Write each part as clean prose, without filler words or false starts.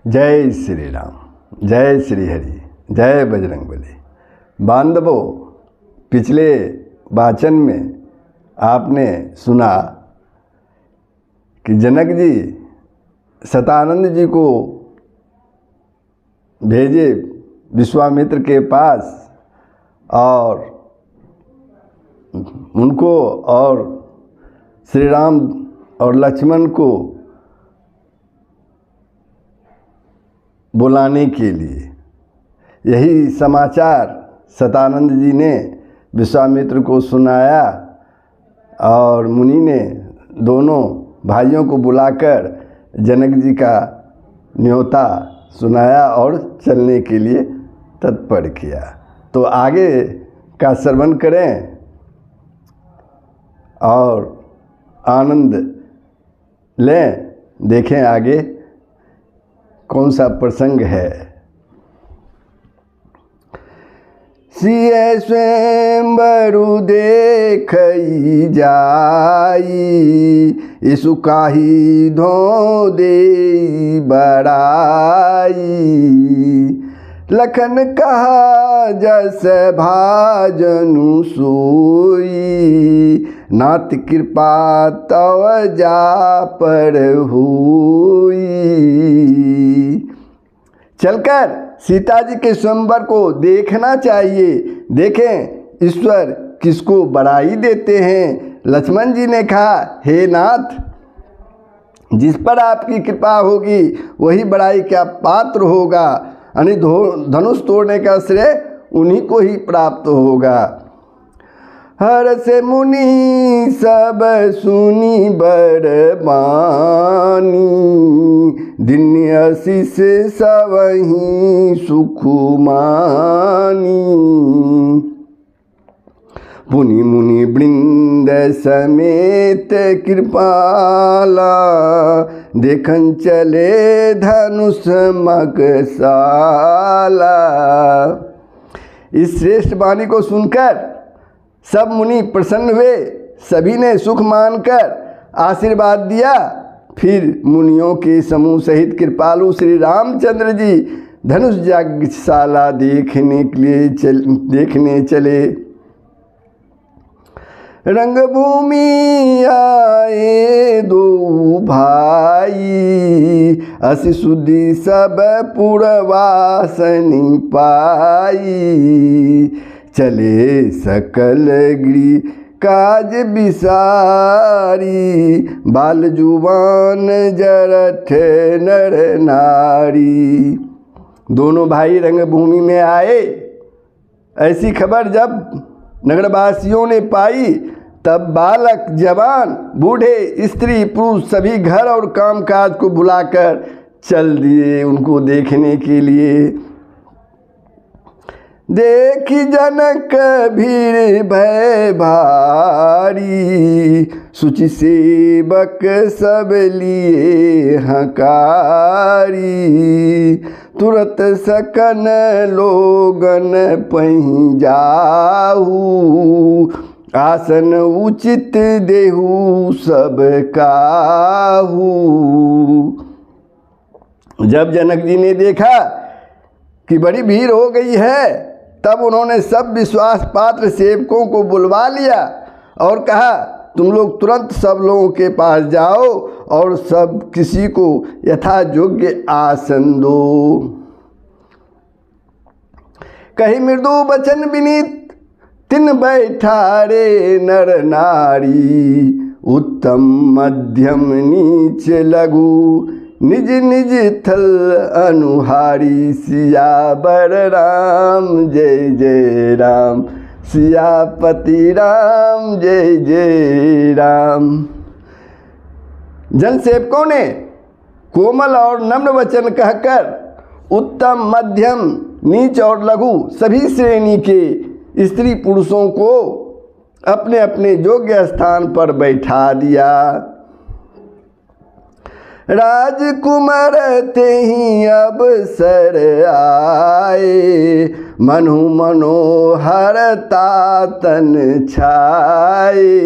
जय श्री राम, जय श्री हरि, जय बजरंगबली। बांधवों, पिछले वाचन में आपने सुना कि जनक जी सतानंद जी को भेजे विश्वामित्र के पास और उनको और श्री राम और लक्ष्मण को बुलाने के लिए। यही समाचार सतानंद जी ने विश्वामित्र को सुनाया और मुनि ने दोनों भाइयों को बुलाकर जनक जी का न्योता सुनाया और चलने के लिए तत्पर किया। तो आगे का श्रवण करें और आनंद लें। देखें आगे कौन सा प्रसंग है। सिय स्वयंवरु देखई जाई, इसु काही धो दे बड़ाई। लखन कहा जस भाजनु सोई, नाथ कृपा तव जा पर हुई। चलकर सीता जी के स्वयंवर को देखना चाहिए। देखें ईश्वर किसको बड़ाई देते हैं। लक्ष्मण जी ने कहा, हे नाथ, जिस पर आपकी कृपा होगी वही बड़ाई का पात्र होगा। यानी धनुष तोड़ने का श्रेय उन्हीं को ही प्राप्त होगा। हर से मुनि सब सुनी बरबानी, दिन आशीष सबहि सुखमानी। पुनि मुनि वृंद समेत कृपाला, देखन चले धनुष मकसाला। इस श्रेष्ठ वाणी को सुनकर सब मुनि प्रसन्न हुए। सभी ने सुख मानकर आशीर्वाद दिया। फिर मुनियों के समूह सहित कृपालु श्री रामचंद्र जी धनुष यज्ञशाला देखने चले। रंगभूमि आए दो भाई, असि सुधि सब पुरवासनि पाई। चले सकल गृह काज बिसारी, बाल जुबान जरठ नर नारी। दोनों भाई रंगभूमि में आए। ऐसी खबर जब नगरवासियों ने पाई तब बालक, जवान, बूढ़े, स्त्री, पुरुष सभी घर और कामकाज को बुलाकर चल दिए उनको देखने के लिए। देखी जनक भीड़ भय भारी, सुचि सेवक सब लिए हकारी। तुरत सकन लोगन पहि जाहू, आसन उचित देहु सब काहू। जब जनक जी ने देखा कि बड़ी भीड़ हो गई है, तब उन्होंने सब विश्वास पात्र सेवकों को बुलवा लिया और कहा, तुम लोग तुरंत सब लोगों के पास जाओ और सब किसी को यथा योग्य आसन दो। कही मृदु वचन विनीत तिन बैठारे नर नारी। उत्तम मध्यम नीच लघु, निज निज थल अनुहारी। सियावर राम जय जय राम, सियापति राम जय जय राम। जनसेवकों ने कोमल और नम्र वचन कहकर उत्तम, मध्यम, नीच और लघु सभी श्रेणी के स्त्री पुरुषों को अपने अपने योग्य स्थान पर बैठा दिया। राजकुमार ते ही अवसर आए, मनु मनोहर तातन छाए।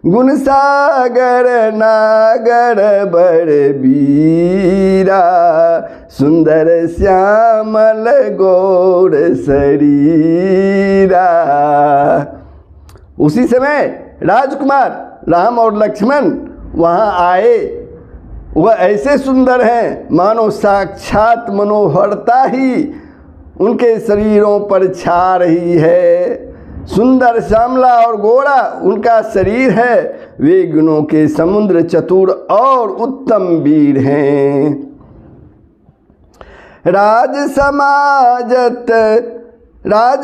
गुण सागर नागर बड़ बीरा, सुंदर श्यामल गौर शरीरा। उसी समय राजकुमार राम और लक्ष्मण वहाँ आए। वह ऐसे सुंदर हैं मानो साक्षात मनोहरता ही उनके शरीरों पर छा रही है। सुंदर श्यामला और गोरा उनका शरीर है। वे गुणों के समुद्र चतुर और उत्तम वीर हैं। राज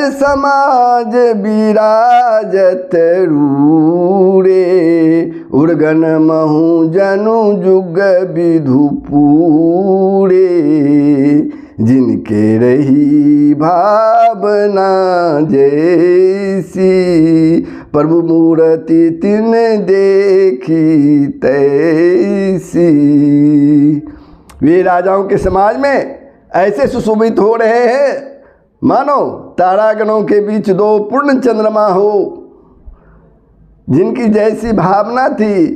समाज विराजत रूरे, उर्गन महु जनु जुग विधु पूरे। जिनके रही भावना जैसी, प्रभु मूर्ति तिन देखी तैसी। वे राजाओं के समाज में ऐसे सुशोभित हो रहे हैं मानो तारागणों के बीच दो पूर्ण चंद्रमा हो। जिनकी जैसी भावना थी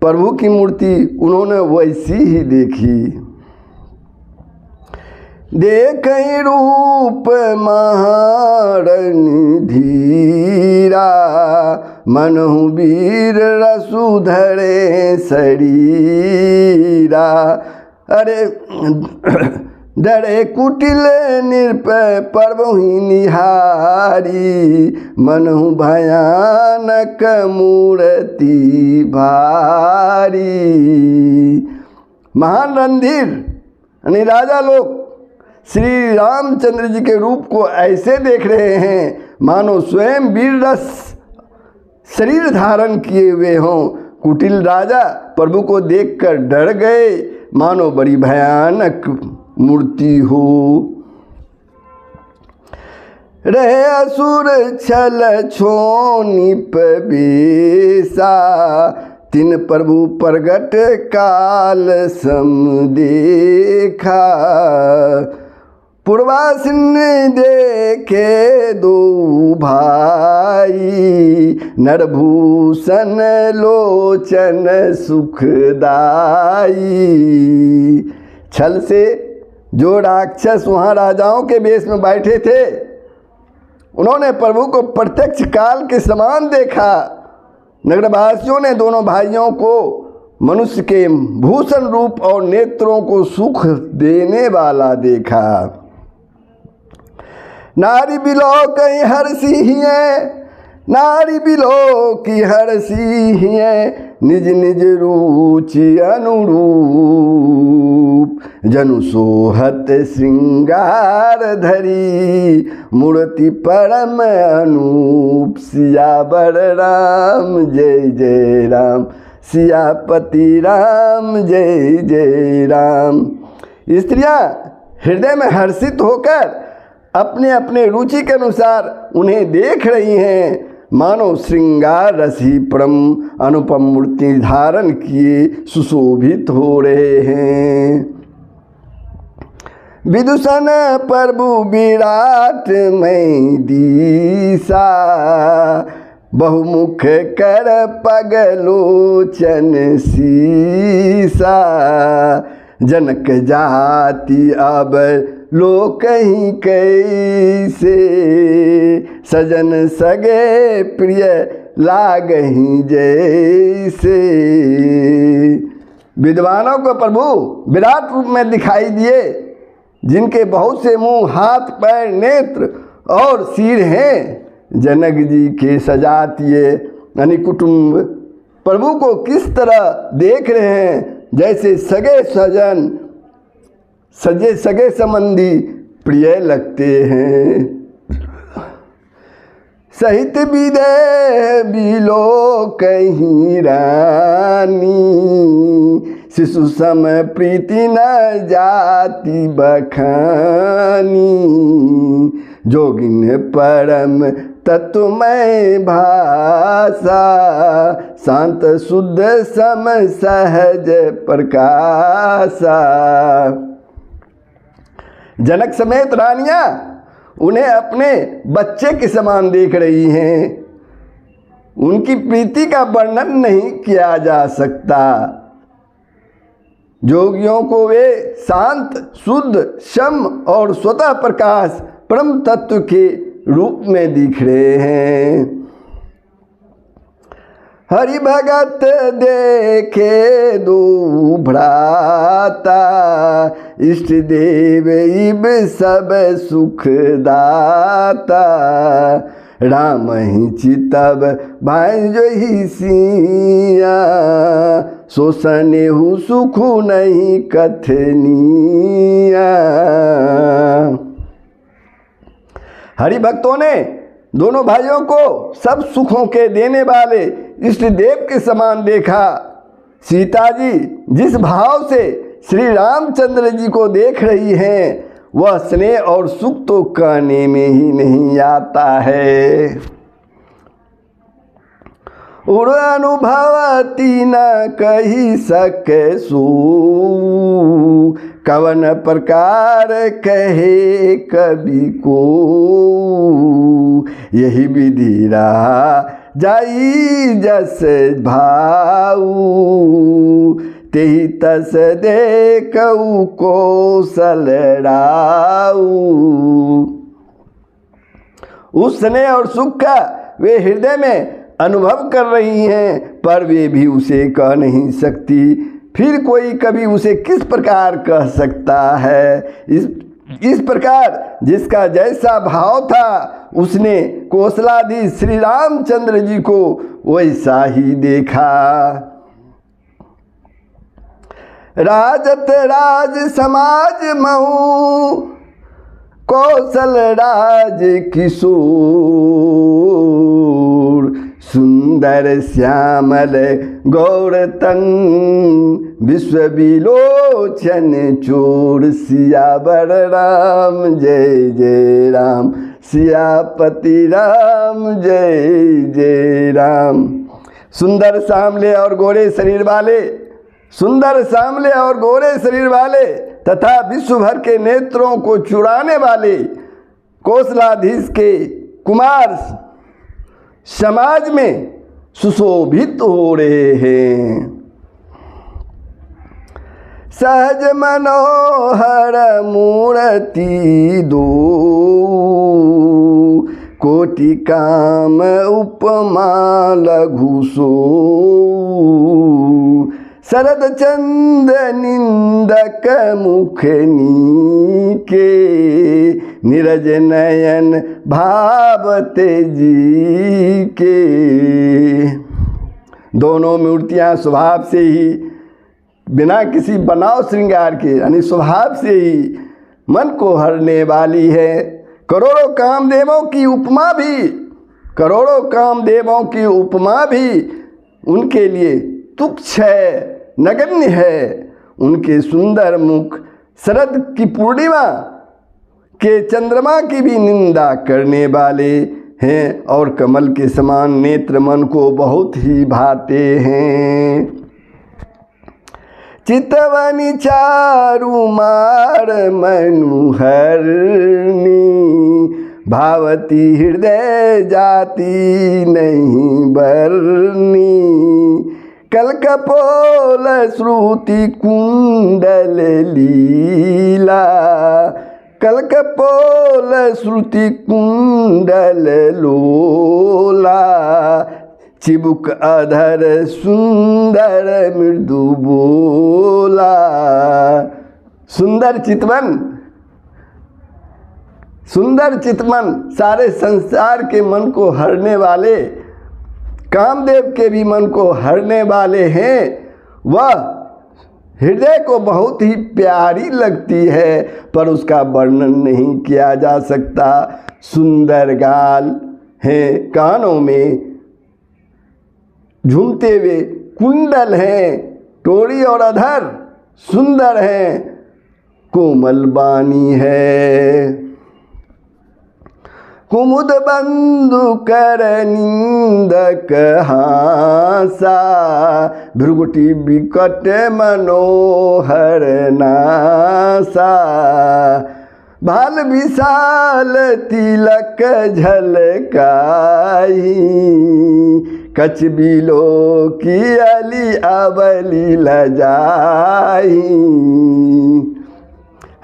प्रभु की मूर्ति उन्होंने वैसी ही देखी। देखहि रूप महारणी धीरा, मनहु वीर रसु धरे शरीरा। अरे डरे कुटिल निरपय प्रभुहि निहारी, मनहु भयानक मूर्ति भारी। महान रणधीर यानी राजा लोग श्री रामचंद्र जी के रूप को ऐसे देख रहे हैं मानो स्वयं वीर रस शरीर धारण किए हुए हों। कुटिल राजा प्रभु को देखकर डर गए मानो बड़ी भयानक मूर्ति हो। रहे असुर छल छोनिप बेसा, तिन प्रभु प्रगट काल सम देखा। पूर्वासिन देखे दो भाई, नरभूषण लोचन सुखदाई। छल से जो राक्षस वहाँ राजाओं के वेश में बैठे थे उन्होंने प्रभु को प्रत्यक्ष काल के समान देखा। नगरवासियों ने दोनों भाइयों को मनुष्य के भूषण रूप और नेत्रों को सुख देने वाला देखा। नारी बिलो कहीं हर्षी है, नारी बिलो की हर्षी है, निज निज रुचि अनुरूप। जनु सोहत श्रृंगार धरी, मूर्ति परम अनूप। सियावर राम जय जय राम, सियापति राम जय जय राम। स्त्रियां हृदय में हर्षित होकर अपने अपने रुचि के अनुसार उन्हें देख रही हैं मानो श्रृंगार रसी परम अनुपम मूर्ति धारण किए सुशोभित हो रहे हैं। विदूषण प्रभु विराट मई दिशा, बहुमुख कर पगलोचन सीसा। जनक जाति अब लोक ही कैसे, सजन सगे प्रिय लागहि जैसे। विद्वानों को प्रभु विराट रूप में दिखाई दिए, जिनके बहुत से मुंह, हाथ, पैर, नेत्र और सिर हैं। जनक जी के सजातीय यानी कुटुंब प्रभु को किस तरह देख रहे हैं, जैसे सगे सजन सगे संबंधी प्रिय लगते हैं। सहित विदेह बिलो कहीं रानी, शिशु सम प्रीति न जाति बखानी। जोगिन परम तत्वमय भाषा, शांत शुद्ध सम सहज प्रकाशा। जनक समेत रानियां उन्हें अपने बच्चे के समान देख रही हैं। उनकी प्रीति का वर्णन नहीं किया जा सकता। जोगियों को वे शांत, शुद्ध, सम और स्वतः प्रकाश परम तत्व के रूप में दिख रहे हैं। हरि भगत देखे दो भ्राता, इष्ट देव इब सब सुख दाता। राम ही चितब भाई जो ही सिया, सो सनेहु सुखु नहीं कथनिया। हरि भक्तों ने दोनों भाइयों को सब सुखों के देने वाले इष्ट देव के समान देखा। सीता जी जिस भाव से श्री रामचंद्र जी को देख रही हैं, वह स्नेह और सुख तो कहने में ही नहीं आता है। उर अनुभवती न कही सके सो, कवन प्रकार कहे कवि को। यही विधि रहा जाई जस भाऊ, तेहि तस देखऊ कौशल राऊ। उस स्नेह और सुख का वे हृदय में अनुभव कर रही हैं, पर वे भी उसे कह नहीं सकती। फिर कोई कभी उसे किस प्रकार कह सकता है। इस प्रकार जिसका जैसा भाव था, उसने कौशलाधीश श्री रामचंद्र जी को वैसा ही देखा। राजत राज समाज महु, कौशल राज किशोर। सुंदर श्यामल गौरतन, विश्व विलोचन चोर। सियावर राम जय जय राम, सियापति राम जय जय राम। सुंदर सांवले और गोरे शरीर वाले, सुंदर सांवले और गोरे शरीर वाले तथा विश्व भर के नेत्रों को चुराने वाले कौशलाधीश के कुमार समाज में सुशोभित हो रहे हैं। सहज मनोहर मूर्ति दो, कोटि काम उपमा लघु सो। शरद चंद निंदक मुख नीके, नीरज नयन भावते जी के। दोनों मूर्तियां स्वभाव से ही, बिना किसी बनाव श्रृंगार के, यानी स्वभाव से ही मन को हरने वाली है। करोड़ों कामदेवों की उपमा भी, करोड़ों कामदेवों की उपमा भी उनके लिए तुच्छ है, नगण्य है। उनके सुंदर मुख शरद की पूर्णिमा के चंद्रमा की भी निंदा करने वाले हैं, और कमल के समान नेत्र मन को बहुत ही भाते हैं। चितवनी चारु मार मनुहरनी, भावती हृदय जाति नहीं बरनी। कलकपोल श्रुति कुंडल लीला, कलकपोल श्रुति कुंडल लोला। चिबुक अधर सुंदर मृदु बोला। सुंदर चितवन, सुंदर चितवन सारे संसार के मन को हरने वाले, कामदेव के भी मन को हरने वाले हैं। वह हृदय को बहुत ही प्यारी लगती है, पर उसका वर्णन नहीं किया जा सकता। सुंदर गाल हैं, कानों में झूमते हुए कुंडल हैं, टोरी और अधर सुंदर हैं, कोमल बानी है। कुमुद बंधु कर निंदक हासा, भृगुटी विकट मनोहर नासा। भाल विशाल तिलक झलकाई, कछ बिलो की अली अबली लजाई।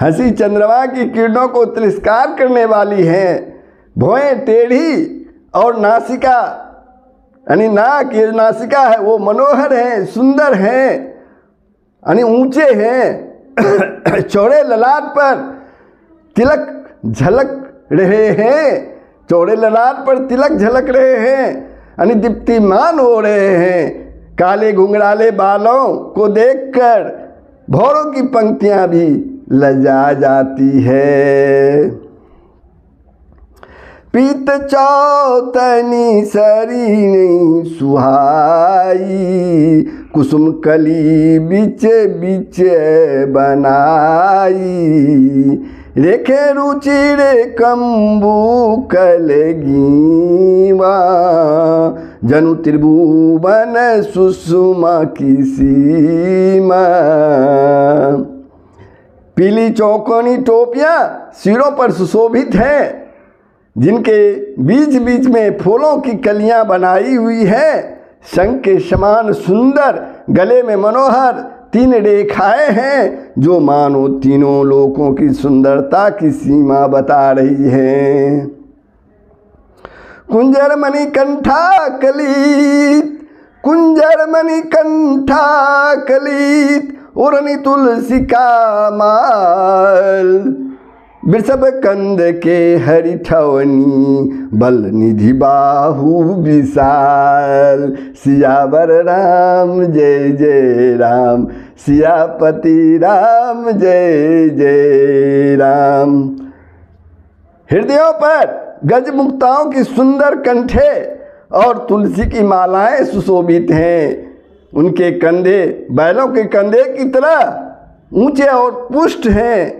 हंसी चंद्रमा की किरणों को तिरस्कार करने वाली है। भौहें टेढ़ी और नासिका यानी नाक, ये नासिका है वो मनोहर है, सुंदर है, यानी ऊंचे हैं। चौड़े ललाट पर तिलक झलक रहे हैं, चौड़े ललाट पर तिलक झलक रहे हैं, यानी दीप्तिमान हो रहे हैं। काले घुंघराले बालों को देखकर भौरों की पंक्तियां भी लजा जाती है। पीत चौतनी सरीनी सुहाई, कुसुम कली बिच बिच बनाई। रेखे रुचिरे कंबू कलगीवा, जनु त्रिभुवन सुषमा की सीमा। पीली चौकोनी टोपियां सिरों पर सुशोभित हैं, जिनके बीच बीच में फूलों की कलियां बनाई हुई है। शंख के समान सुंदर गले में मनोहर 3 रेखाएं हैं, जो मानो तीनों लोकों की सुंदरता की सीमा बता रही हैं। कुंजर मणि कंठा कलित, कुंजर मणि कंठा कलित, उड़नी तुलसी का माल। वृषभ कंद के हरिठवनी, बल निधि बाहु विशाल। सियावर राम जय जय राम, सियापति राम जय जय राम। हृदयों पर गजमुक्ताओं की सुंदर कंठे और तुलसी की मालाएं सुशोभित हैं। उनके कंधे बैलों के कंधे की तरह ऊंचे और पुष्ट हैं।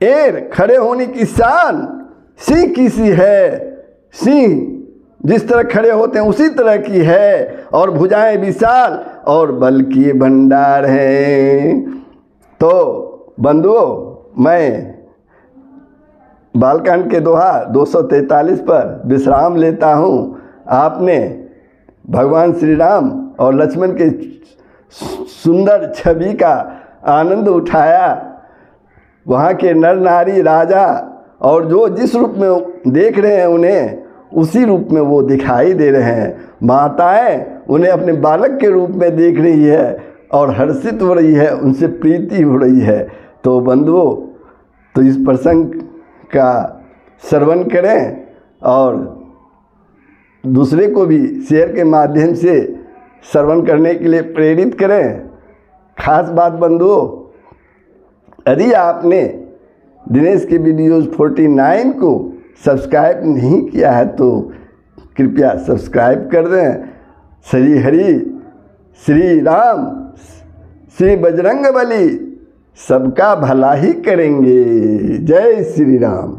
एर खड़े होने की शान सिंह की सी है, सिंह जिस तरह खड़े होते हैं उसी तरह की है, और भुजाएं विशाल और बल की भंडार हैं। तो बंधुओं, मैं बालकांड के दोहा 243 पर विश्राम लेता हूँ। आपने भगवान श्री राम और लक्ष्मण के सुंदर छवि का आनंद उठाया। वहाँ के नर नारी राजा और जो जिस रूप में देख रहे हैं उन्हें, उसी रूप में वो दिखाई दे रहे हैं। माताएं उन्हें अपने बालक के रूप में देख रही है और हर्षित हो रही है, उनसे प्रीति हो रही है। तो बंधुओं, तो इस प्रसंग का श्रवण करें और दूसरे को भी शेयर के माध्यम से श्रवण करने के लिए प्रेरित करें। खास बात बंधुओं, यदि आपने दिनेश के वीडियोज़ 49 को सब्सक्राइब नहीं किया है तो कृपया सब्सक्राइब कर दें। श्री हरि, श्री राम, श्री बजरंगबली सबका भला ही करेंगे। जय श्री राम।